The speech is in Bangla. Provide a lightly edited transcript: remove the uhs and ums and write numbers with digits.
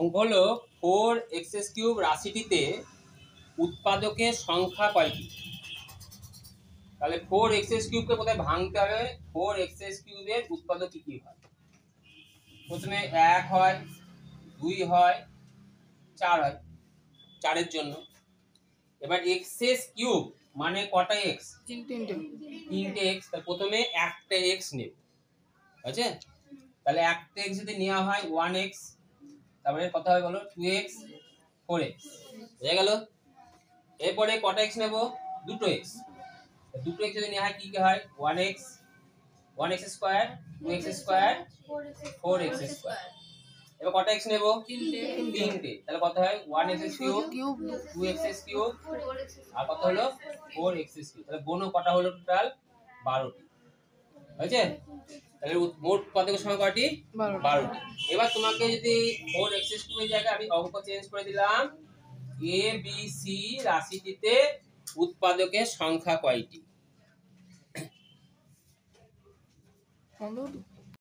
অঙ্ক হলো 4x³ রাশিটিতে উৎপাদকের সংখ্যা কয়টি? তাহলে 4x³ কে কোথায় ভাঙতে হবে? 4x³ এর উৎপাদক কি কি হয়? প্রথমে 1 হয়, 2 হয়, 4 হয়, 4 এর জন্য। এবার x³ মানে কটা x? তিনটে x। তাহলে প্রথমে একটা x নেব, আছে? তাহলে একটা x যদি নেওয়া হয় 1x, তারপরে কত হবে বলো? 2x, 4x হয়ে গেল। এরপরে কটা x নেব? দুটো x। দুটো x যদি নেওয়া হয় কি কি হয়? 1x, 1x square, 2x square, 4x square. এবার কটা x নেব? তিনটে। তাহলে কত হয়? 1x কিউব, 2x কিউব, আর কত হলো? 4x cube. তাহলে বোনো কটা হলো টোটাল? 12টি। হয়েছে? তাহলে মোট উৎপাদকের সংখ্যা কয়টি? 12টি। এবার তোমাকে যদি 4x³ এর জায়গায় আমি অঙ্ক চেঞ্জ করে দিলাম, a b c রাশিটিতে উৎপাদকের সংখ্যা কয়টি?